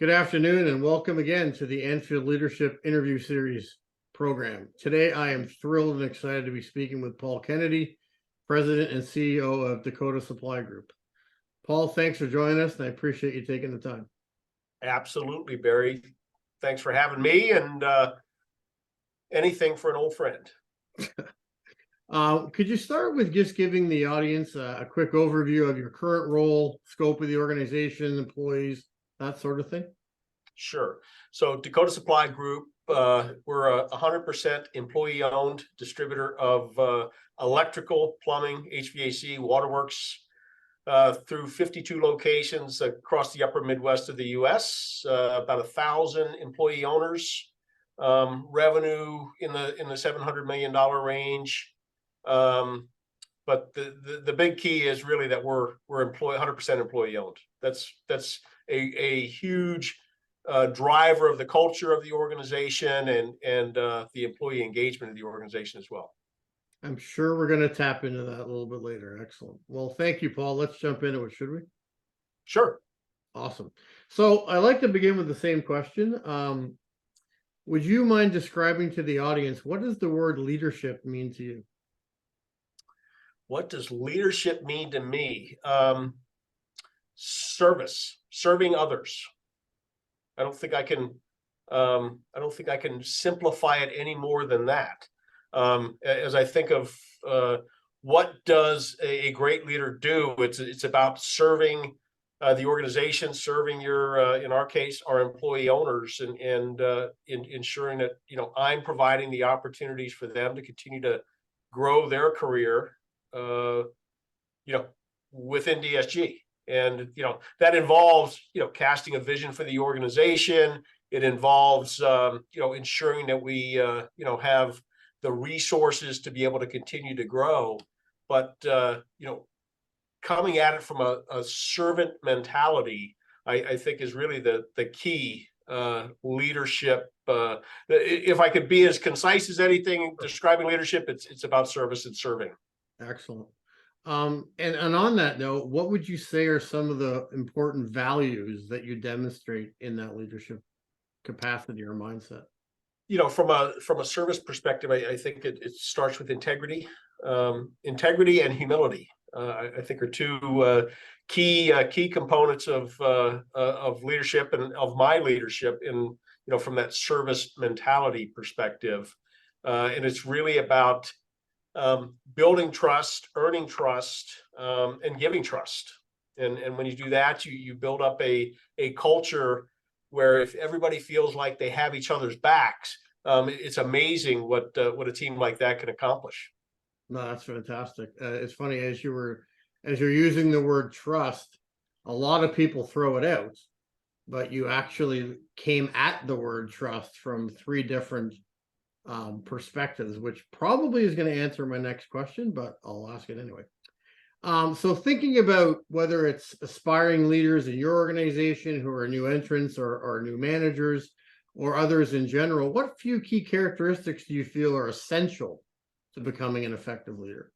Good afternoon and welcome again to the Anfield Leadership Interview Series program. Today, I am thrilled and excited to be speaking with Paul Kennedy, President and CEO of Dakota Supply Group. Paul, thanks for joining us, and I appreciate you taking the time. Absolutely, Barry. Thanks for having me, and anything for an old friend. Could you start with just giving the audience a quick overview of your current role, scope of the organization, employees, that sort of thing? Sure. So Dakota Supply Group, we're a 100% employee-owned distributor of electrical, plumbing, HVAC, waterworks through 52 locations across the upper Midwest of the U.S. About 1,000 employee owners, revenue in the $700 million range. But the big key is really that we're 100% employee owned. That's a huge driver of the culture of the organization and the employee engagement of the organization as well. I'm sure we're going to tap into that a little bit later. Excellent. Well, thank you, Paul. Let's jump into it, should we? Sure. Awesome. So I like to begin with the same question. Would you mind describing to the audience, what does the word leadership mean to you? What does leadership mean to me? Serving others. I don't think I can simplify it any more than that. As I think of what does a great leader do, it's about serving the organization, serving in our case, our employee owners, and ensuring that I'm providing the opportunities for them to continue to grow their career, within DSG. And that involves casting a vision for the organization. It involves ensuring that we have the resources to be able to continue to grow, but coming at it from a servant mentality, I think is really the key leadership. If I could be as concise as anything describing leadership, it's about service and serving. Excellent. And on that note, what would you say are some of the important values that you demonstrate in that leadership capacity or mindset? From a service perspective, I think it starts with integrity. Integrity and humility, I think, are two key components of leadership and of my leadership from that service mentality perspective. And it's really about building trust, earning trust, and giving trust. And when you do that, you build up a culture where if everybody feels like they have each other's backs, it's amazing what a team like that can accomplish. No, that's fantastic. It's funny, as you're using the word trust, a lot of people throw it out, but you actually came at the word trust from three different perspectives, which probably is going to answer my next question, but I'll ask it anyway. So thinking about whether it's aspiring leaders in your organization who are new entrants or new managers or others in general, what few key characteristics do you feel are essential to becoming an effective leader?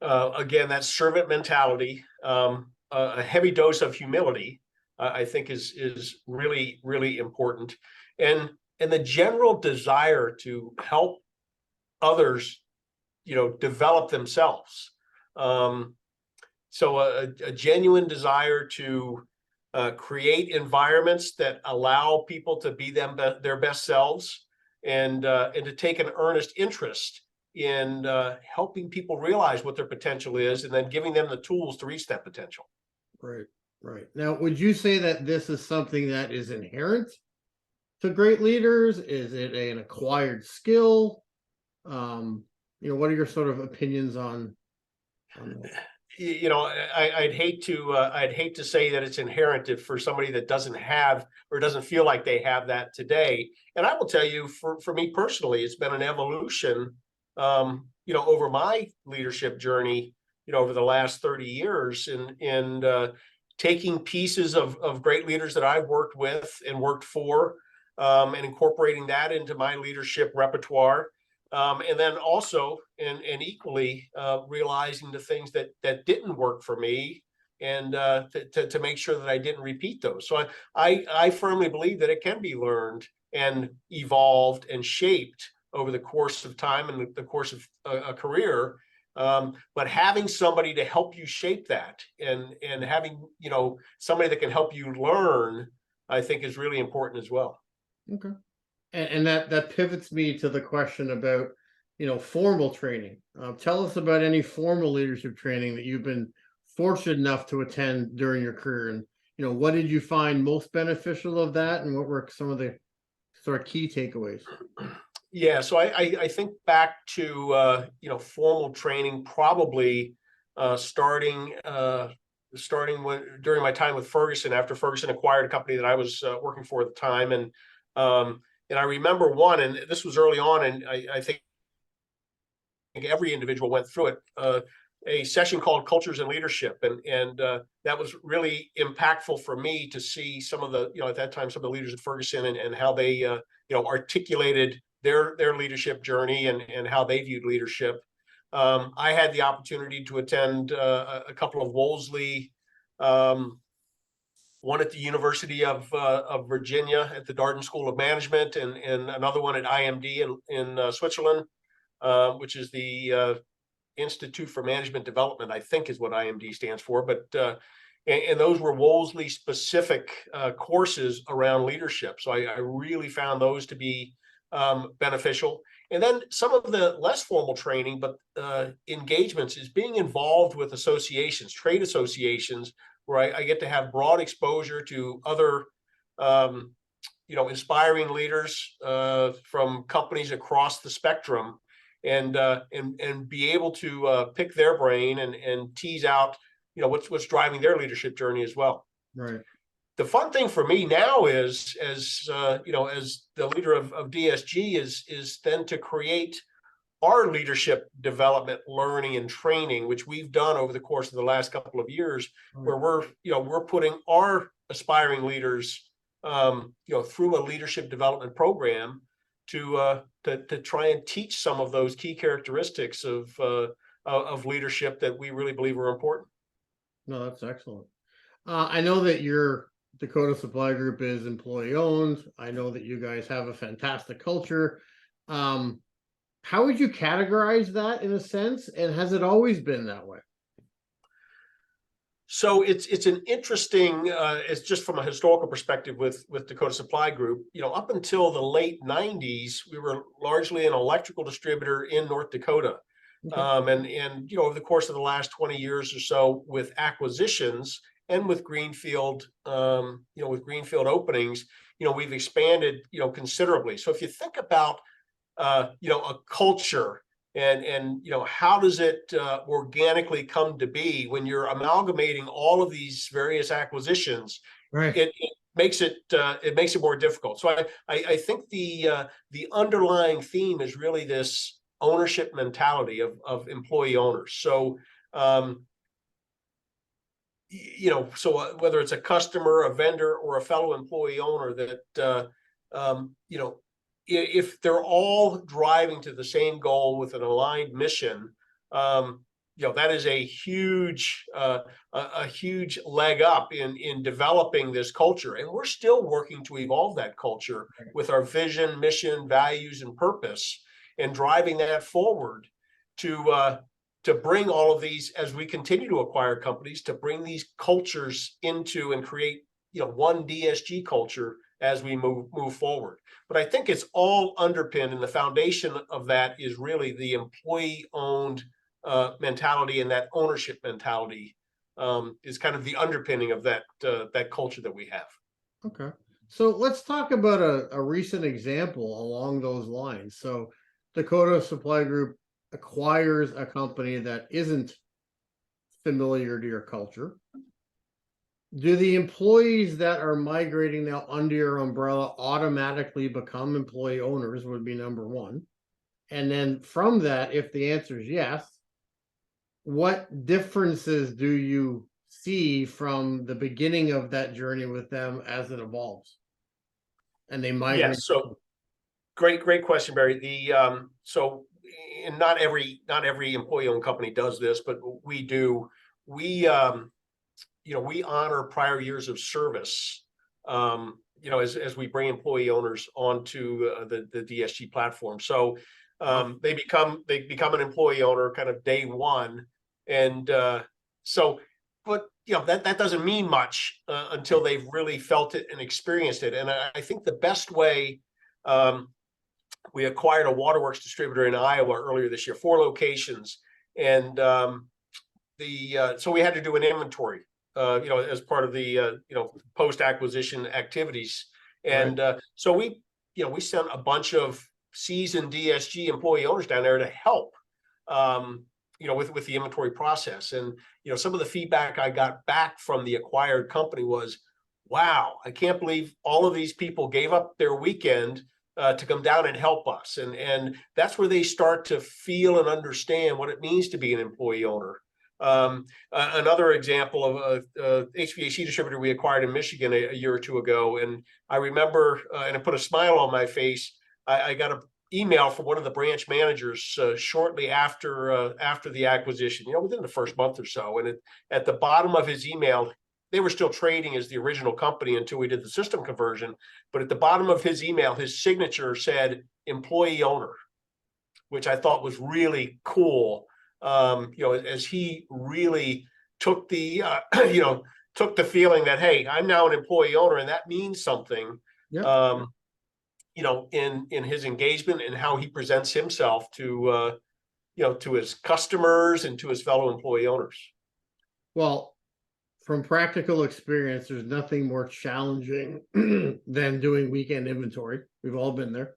Again, that servant mentality, a heavy dose of humility, I think is really, really important. And the general desire to help others, develop themselves. So a genuine desire to create environments that allow people to be their best selves, and to take an earnest interest in helping people realize what their potential is, and then giving them the tools to reach that potential. Right, right. Now, would you say that this is something that is inherent to great leaders? Is it an acquired skill? What are your sort of opinions on that? I'd hate to say that it's inherent for somebody that doesn't have or doesn't feel like they have that today. And I will tell you, for me personally, it's been an evolution, over my leadership journey, over the last 30 years, and taking pieces of great leaders that I've worked with and worked for, and incorporating that into my leadership repertoire. And then also and equally realizing the things that didn't work for me, and to make sure that I didn't repeat those. So I firmly believe that it can be learned and evolved and shaped over the course of time and the course of a career. But having somebody to help you shape that, and having, you know, somebody that can help you learn, I think is really important as well. Okay. And that pivots me to the question about, you know, formal training. Tell us about any formal leadership training that you've been fortunate enough to attend during your career, and you know, what did you find most beneficial of that, and what were some of the sort of key takeaways? Yeah, so I think back to you know, formal training, probably starting when during my time with Ferguson, after Ferguson acquired a company that I was working for at the time. And I remember one, and this was early on, and I think every individual went through it, a session called Cultures and Leadership. And that was really impactful for me to see some of the, you know, at that time, some of the leaders at Ferguson, and how they, you know, articulated their leadership journey, and how they viewed leadership. I had the opportunity to attend a couple of Wolseley, one at the University of Virginia at the Darden School of Management, and another one at IMD in Switzerland, which is the Institute for Management Development, I think is what IMD stands for. But and those were Wolseley specific courses around leadership. So I really found those to be beneficial. And then some of the less formal training, but engagements, is being involved with associations, trade associations, where I get to have broad exposure to other you know, inspiring leaders from companies across the spectrum, and be able to pick their brain, and tease out, you know, what's driving their leadership journey as well. Right. The fun thing for me now is, as you know, as the leader of DSG, is then to create our leadership development, learning, and training, which we've done over the course of the last couple of years, where we're putting our aspiring leaders, you know, through a leadership development program to try and teach some of those key characteristics of leadership that we really believe are important. No, that's excellent. I know that your Dakota Supply Group is employee owned. I know that you guys have a fantastic culture. How would you categorize that in a sense? And has it always been that way? So it's an interesting, it's just from a historical perspective with Dakota Supply Group. You know, up until the late 90s, we were largely an electrical distributor in North Dakota. Okay. And you know, over the course of the last 20 years or so, with acquisitions and with greenfield, you know, with greenfield openings, you know, we've expanded, you know, considerably. So if you think about you know, a culture, and you know, how does it organically come to be when you're amalgamating all of these various acquisitions? Right. It makes it more difficult. So I think the underlying theme is really this ownership mentality of employee owners. So you know, so whether it's a customer, a vendor, or a fellow employee owner, that you know, if they're all driving to the same goal with an aligned mission, you know, that is a huge leg up in developing this culture. And we're still working to evolve that culture with our vision, mission, values, and purpose, and driving that forward to bring all of these, as we continue to acquire companies, to bring these cultures into and create, you know, one DSG culture as we move forward. But I think it's all underpinned, and the foundation of that is really the employee-owned mentality, and that ownership mentality is kind of the underpinning of that that culture that we have. Okay. So let's talk about a recent example along those lines. So Dakota Supply Group acquires a company that isn't familiar to your culture. Do the employees that are migrating now under your umbrella automatically become employee owners, would be number one. And then from that, if the answer is yes, what differences do you see from the beginning of that journey with them as it evolves and they migrate? Yes. So great question, Barry. The so, and not every employee-owned company does this, but we do. We we honor prior years of service, as we bring employee owners onto the DSG platform. So they become an employee owner kind of day one. And but that doesn't mean much until they've really felt it and experienced it. And I think the best way, we acquired a waterworks distributor in Iowa earlier this year, 4 locations. And so we had to do an inventory, as part of the, post-acquisition activities. And so we sent a bunch of seasoned DSG employee owners down there to help, with the inventory process. And, some of the feedback I got back from the acquired company was, wow, I can't believe all of these people gave up their weekend to come down and help us. And that's where they start to feel and understand what it means to be an employee owner. Another example of a HVAC distributor we acquired in Michigan a year or two ago. And I remember, and it put a smile on my face, I got an email from one of the branch managers shortly after the acquisition, within the first month or so. And at the bottom of his email, they were still trading as the original company until we did the system conversion. But at the bottom of his email, his signature said employee owner, which I thought was really cool. As he really took the, took the feeling that, hey, I'm now an employee owner, and that means something, in his engagement and how he presents himself to, to his customers and to his fellow employee owners. Well, from practical experience, there's nothing more challenging than doing weekend inventory. We've all been there,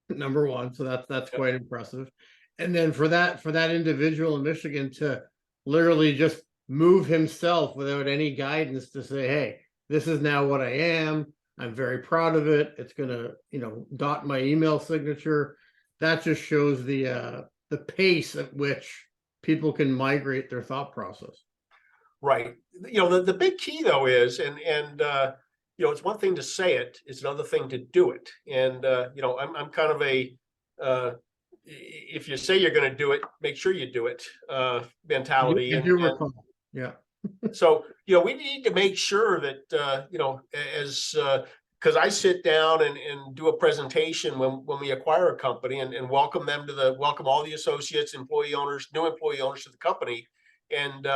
number one. So that's quite impressive. And then for that individual in Michigan to literally just move himself without any guidance to say, hey, this is now what I am. I'm very proud of it. It's gonna, dot my email signature. That just shows the pace at which people can migrate their thought process. Right. The big key though is, and it's one thing to say it, it's another thing to do it. And I'm kind of a if you say you're going to do it, make sure you do it mentality. I do recall. Yeah. So we need to make sure that because I sit down and do a presentation when we acquire a company and welcome them to welcome all the associates, employee owners, new employee owners to the company. And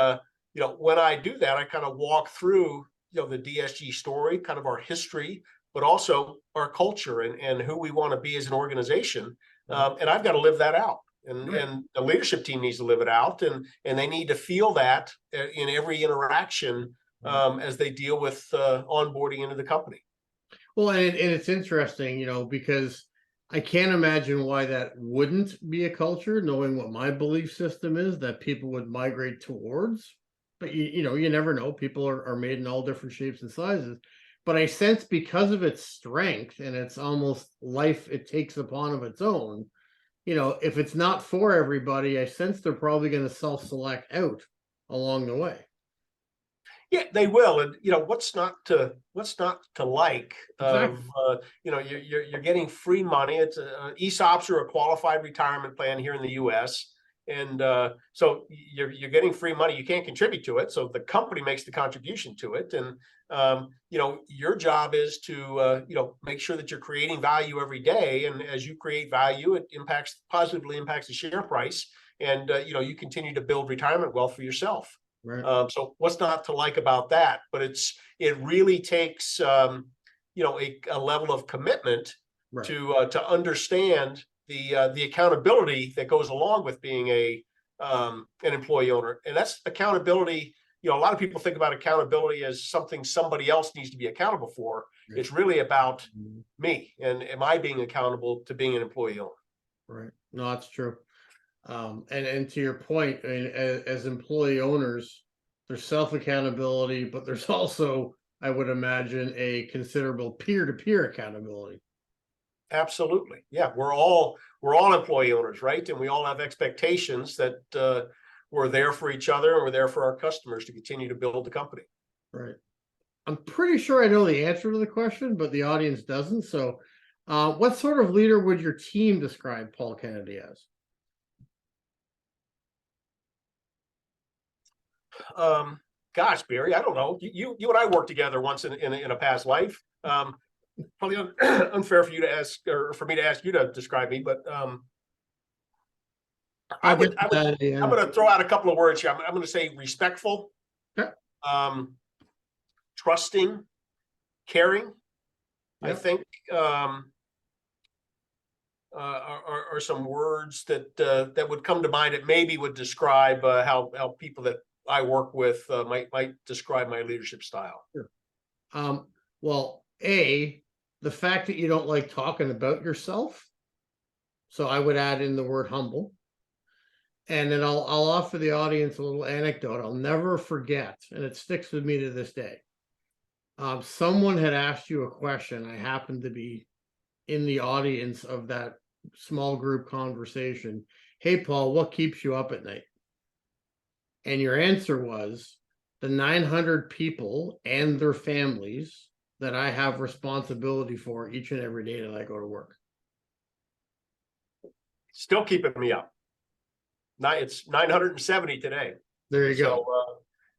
when I do that, I kind of walk through, the DSG story, kind of our history, but also our culture and who we want to be as an organization. And I've got to live that out. And the leadership team needs to live it out. And they need to feel that in every interaction as they deal with onboarding into the company. Well, and it's interesting, because I can't imagine why that wouldn't be a culture, knowing what my belief system is that people would migrate towards. But you never know. People are made in all different shapes and sizes. But I sense because of its strength and it's almost life it takes upon of its own, if it's not for everybody, I sense they're probably going to self-select out along the way. Yeah, they will. And what's not to like? Exactly. You're getting free money. It's ESOPs are a qualified retirement plan here in the U.S. And so you're getting free money. You can't contribute to it, so the company makes the contribution to it. And your job is to make sure that you're creating value every day. And as you create value, it positively impacts the share price. And you continue to build retirement wealth for yourself. Right. So what's not to like about that? But it really takes a level of commitment to understand the accountability that goes along with being an employee owner. And that's accountability. A lot of people think about accountability as something somebody else needs to be accountable for. Right. It's really about me, and am I being accountable to being an employee owner? Right. No, that's true. And to your point, I mean, as employee owners, there's self-accountability, but there's also, I would imagine, a considerable peer-to-peer accountability. Absolutely. Yeah. We're all employee owners, right? And we all have expectations that we're there for each other and we're there for our customers to continue to build the company. Right. I'm pretty sure I know the answer to the question, but the audience doesn't. So what sort of leader would your team describe Paul Kennedy as? gosh, Barry, I don't know. You and I worked together once in a past life. Probably unfair for you to ask, or for me to ask you to describe me, but I'm going to throw out a couple of words here. I'm going to say respectful, Okay. Trusting, caring. Yep. I think are some words that that would come to mind that maybe would describe how people that I work with might describe my leadership style. Sure. Well, the fact that you don't like talking about yourself. So I would add in the word humble. And then I'll offer the audience a little anecdote I'll never forget, and it sticks with me to this day. Someone had asked you a question. I happened to be in the audience of that small group conversation. Hey, Paul, what keeps you up at night? And your answer was the 900 people and their families that I have responsibility for each and every day that I go to work. Still keeping me up. It's 970 today. There you go.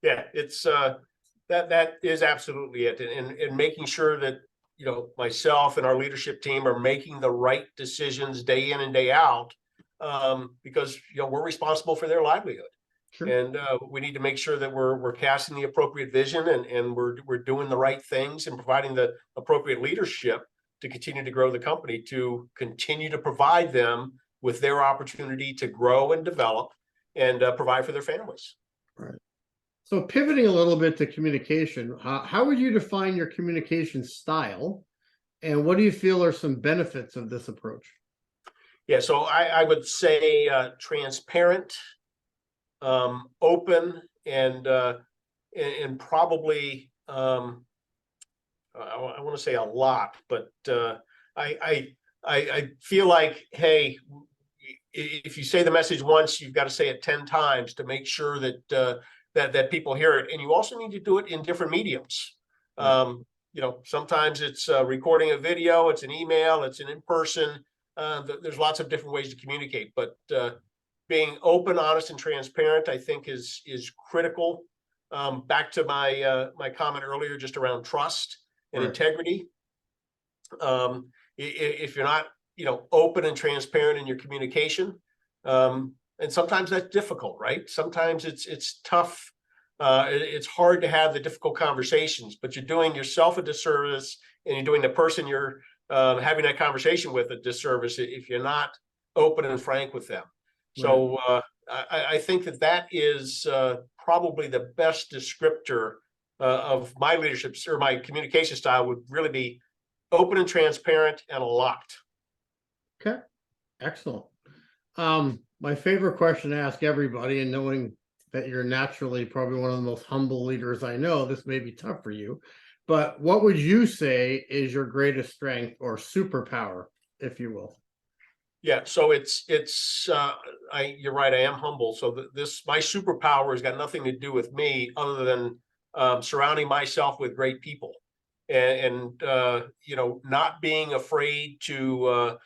Yeah, it's that is absolutely it, and making sure that myself and our leadership team are making the right decisions day in and day out, because we're responsible for their livelihood. Sure. And we need to make sure that we're casting the appropriate vision, and we're doing the right things and providing the appropriate leadership to continue to grow the company, to continue to provide them with their opportunity to grow and develop and provide for their families. Right. So pivoting a little bit to communication, how would you define your communication style, and what do you feel are some benefits of this approach? Yeah, so I would say transparent, open, and probably I want to say a lot, but I feel like, hey, if you say the message once, you've got to say it 10 times to make sure that that people hear it. And you also need to do it in different mediums. Right. Sometimes it's recording a video, it's an email, it's an in-person. There's lots of different ways to communicate, but being open, honest, and transparent, I think is critical. Back to my my comment earlier, just around trust and right. integrity. If you're not open and transparent in your communication, and sometimes that's difficult, right? Sometimes it's tough. It's hard to have the difficult conversations, but you're doing yourself a disservice, and you're doing the person you're having that conversation with a disservice if you're not open and frank with them. Right. So I think that is probably the best descriptor of my leadership or my communication style would really be open and transparent and locked. Okay, excellent. My favorite question to ask everybody, and knowing that you're naturally probably one of the most humble leaders I know, this may be tough for you, but what would you say is your greatest strength or superpower, if you will? Yeah, so you're right, I am humble. So my superpower has got nothing to do with me other than surrounding myself with great people, and not being afraid to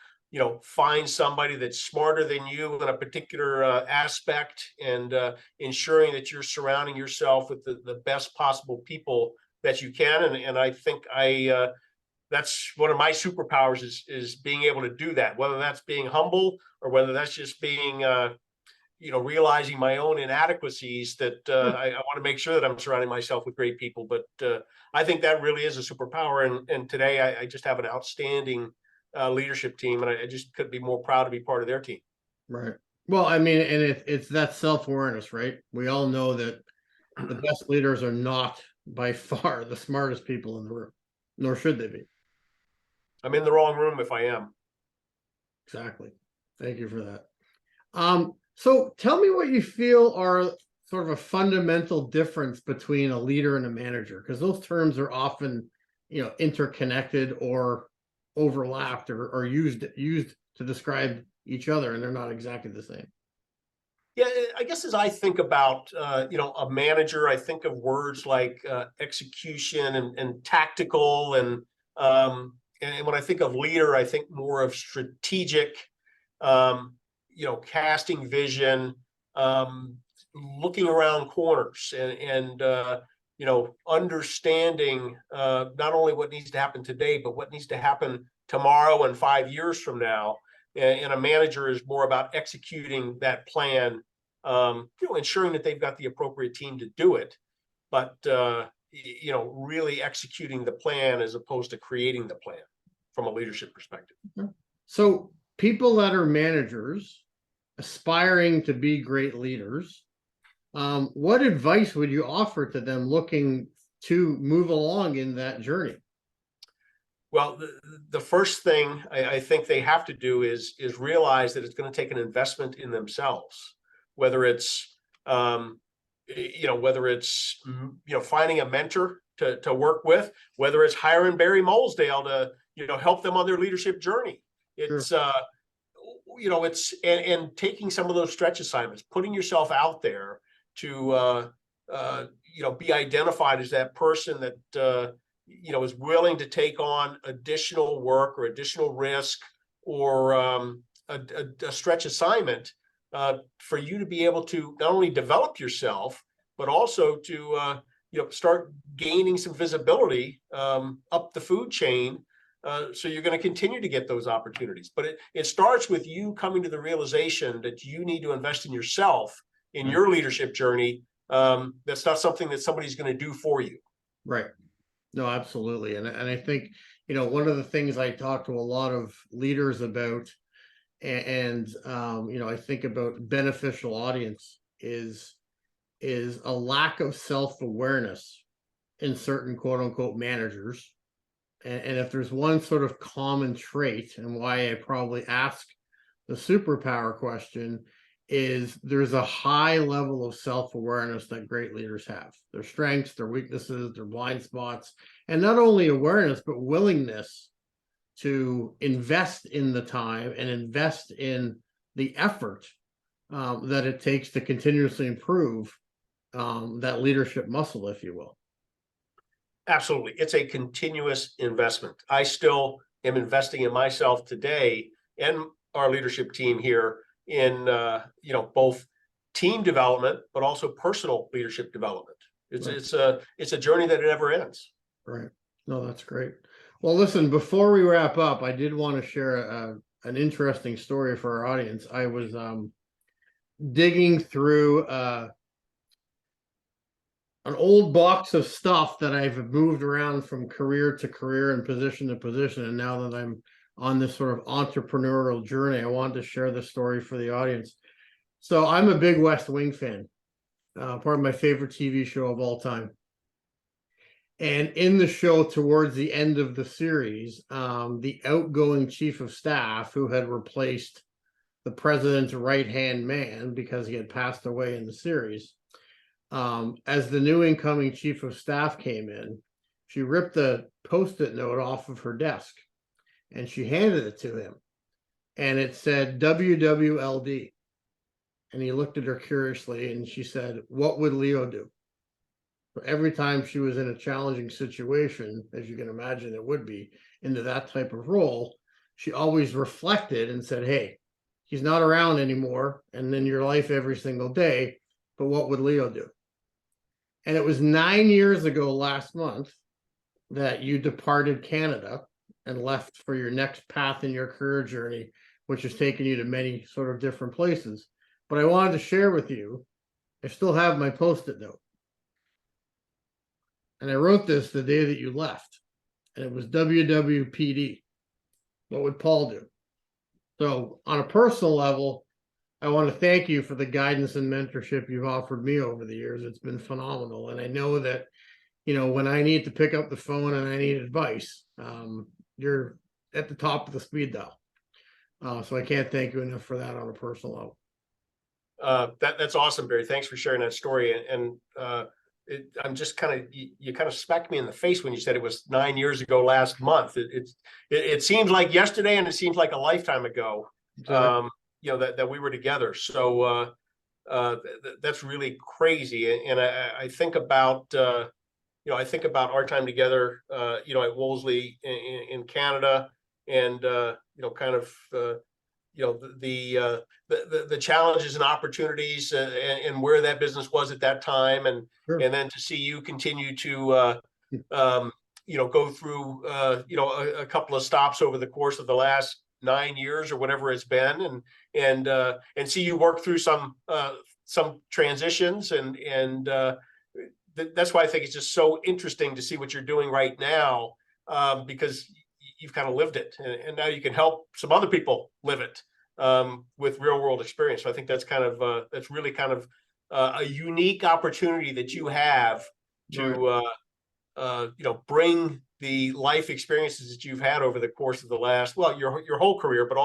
find somebody that's smarter than you in a particular aspect, and ensuring that you're surrounding yourself with the best possible people that you can. And I think that's one of my superpowers is being able to do that, whether that's being humble or whether that's just being, realizing my own inadequacies, that I want to make sure that I'm surrounding myself with great people. But I think that really is a superpower. And today I just have an outstanding leadership team, and I just couldn't be more proud to be part of their team. Right. Well, I mean, and it's that self-awareness, right? We all know that the best leaders are not by far the smartest people in the room, nor should they be. I'm in the wrong room if I am. Exactly. Thank you for that. So tell me what you feel are sort of a fundamental difference between a leader and a manager, because those terms are often, interconnected or overlapped or used to describe each other, and they're not exactly the same. Yeah, I guess as I think about a manager, I think of words like execution and tactical, and when I think of leader, I think more of strategic, casting vision, looking around corners and you know, understanding not only what needs to happen today, but what needs to happen tomorrow and 5 years from now. And a manager is more about executing that plan, you know, ensuring that they've got the appropriate team to do it, but you know, really executing the plan as opposed to creating the plan from a leadership perspective. So people that are managers aspiring to be great leaders, what advice would you offer to them looking to move along in that journey? Well, the first thing I think they have to do is realize that it's going to take an investment in themselves, whether it's you know, whether it's you know, finding a mentor to work with, whether it's hiring Barry Molesdale to, you know, help them on their leadership journey. It's Sure. you know, it's and taking some of those stretch assignments, putting yourself out there to you know, be identified as that person that you know, is willing to take on additional work or additional risk or a stretch assignment for you to be able to not only develop yourself, but also to you know, start gaining some visibility up the food chain. So you're going to continue to get those opportunities, but it starts with you coming to the realization that you need to invest in yourself in your leadership journey. That's not something that somebody's going to do for you. Right. No, absolutely. And I think, you know, one of the things I talk to a lot of leaders about, and you know, I think about beneficial audience is a lack of self-awareness in certain quote unquote managers. And if there's one sort of common trait, and why I probably ask the superpower question, is there's a high level of self-awareness that great leaders have, their strengths, their weaknesses, their blind spots, and not only awareness, but willingness to invest in the time and invest in the effort that it takes to continuously improve that leadership muscle, if you will. Absolutely. It's a continuous investment. I still am investing in myself today and our leadership team here in you know, both team development, but also personal leadership development. It's Right. it's a journey that never ends. Right. No, that's great. Well, listen, before we wrap up, I did want to share an interesting story for our audience. I was digging through an old box of stuff that I've moved around from career to career and position to position. And now that I'm on this sort of entrepreneurial journey, I wanted to share this story for the audience. So I'm a big West Wing fan, part of my favorite TV show of all time. And in the show, towards the end of the series, the outgoing chief of staff, who had replaced the president's right-hand man because he had passed away in the series, as the new incoming chief of staff came in, she ripped a Post-it note off of her desk and she handed it to him. And it said WWLD. And he looked at her curiously and she said, "What would Leo do?" So every time she was in a challenging situation, as you can imagine it would be, into that type of role, she always reflected and said, "Hey, he's not around anymore and in your life every single day, but what would Leo do?" And it was 9 years ago last month that you departed Canada and left for your next path in your career journey, which has taken you to many sort of different places. But I wanted to share with you, I still have my Post-it note. And I wrote this the day that you left. And it was WWPD. What would Paul do? So on a personal level, I want to thank you for the guidance and mentorship you've offered me over the years. It's been phenomenal. And I know that, you know, when I need to pick up the phone and I need advice, you're at the top of the speed dial. So I can't thank you enough for that on a personal level. That's awesome, Barry. Thanks for sharing that story. And I'm just kind of, you kind of smacked me in the face when you said it was 9 years ago last month. It seems like yesterday, and it seems like a lifetime ago. Exactly. You know, that we were together. So that's really crazy. And I think about you know, I think about our time together, you know, at Wolseley in Canada, and you know, kind of you know, the challenges and opportunities and where that business was at that time, and Sure. and then to see you continue to you know, go through you know, a couple of stops over the course of the last 9 years or whatever it's been, and see you work through some transitions, and that's why I think it's just so interesting to see what you're doing right now, because you've kind of lived it, and now you can help some other people live it with real world experience. So I think that's kind of that's really kind of a unique opportunity that you have to you know, bring the life experiences that you've had over the course of the last, well, your whole career, but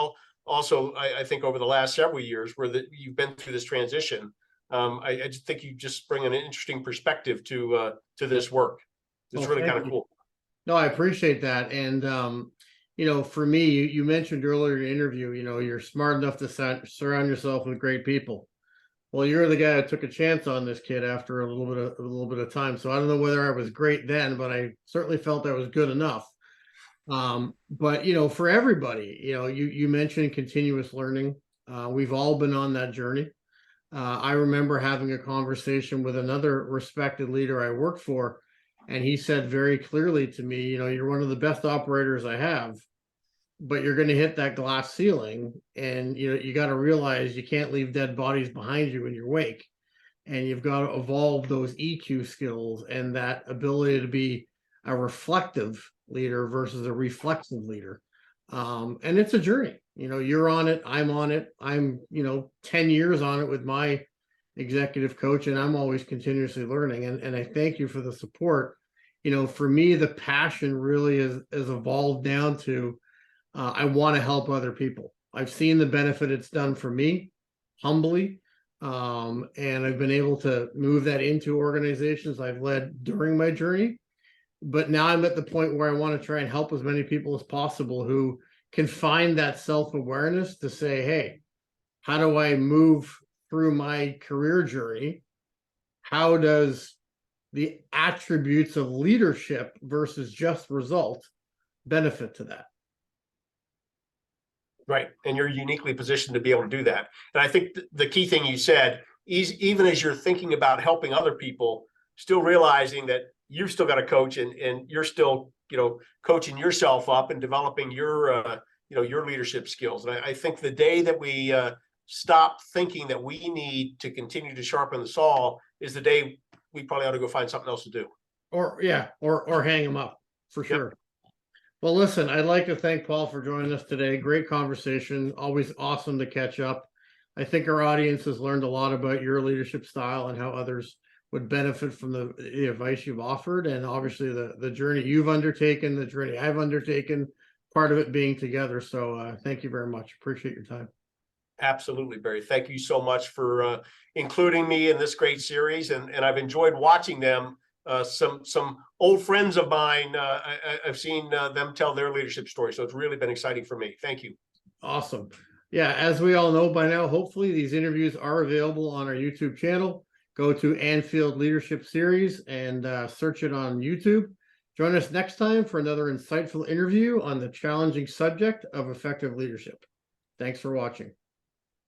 also I think over the last several years where you've been through this transition. I just think you just bring an interesting perspective to this work. It's Well, really thank kind of you. cool. No, I appreciate that. And, you know, for me, you mentioned earlier in the interview, you know, you're smart enough to surround yourself with great people. Well, you're the guy that took a chance on this kid after a little bit of time. So I don't know whether I was great then, but I certainly felt I was good enough. But you know, for everybody, you know, you mentioned continuous learning. We've all been on that journey. I remember having a conversation with another respected leader I worked for, and he said very clearly to me, you know, you're one of the best operators I have, but you're going to hit that glass ceiling, and you know, you got to realize you can't leave dead bodies behind you in your wake, and you've got to evolve those EQ skills and that ability to be a reflective leader versus a reflexive leader. And it's a journey. You know, you're on it, I'm on it. I'm, you know, 10 years on it with my executive coach, and I'm always continuously learning. And I thank you for the support. You know, for me, the passion really is evolved down to I want to help other people. I've seen the benefit it's done for me humbly. And I've been able to move that into organizations I've led during my journey. But now I'm at the point where I want to try and help as many people as possible who can find that self-awareness to say, hey, how do I move through my career journey? How does the attributes of leadership versus just result benefit to that? Right. And you're uniquely positioned to be able to do that. And I think the key thing you said is, even as you're thinking about helping other people, still realizing that you've still got a coach, and you're still, you know, coaching yourself up and developing your, you know, your leadership skills. And I think the day that we stop thinking that we need to continue to sharpen the saw is the day we probably ought to go find something else to do. Or yeah, or hang them up for Yep. sure. Well, listen, I'd like to thank Paul for joining us today. Great conversation. Always awesome to catch up. I think our audience has learned a lot about your leadership style and how others would benefit from the advice you've offered, and obviously the journey you've undertaken, the journey I've undertaken, part of it being together. So thank you very much. Appreciate your time. Absolutely, Barry. Thank you so much for including me in this great series, and I've enjoyed watching them. Some old friends of mine, I've seen them tell their leadership story, so it's really been exciting for me. Thank you. Awesome. Yeah, as we all know by now, hopefully these interviews are available on our YouTube channel. Go to Anfield Leadership Series and search it on YouTube. Join us next time for another insightful interview on the challenging subject of effective leadership. Thanks for watching.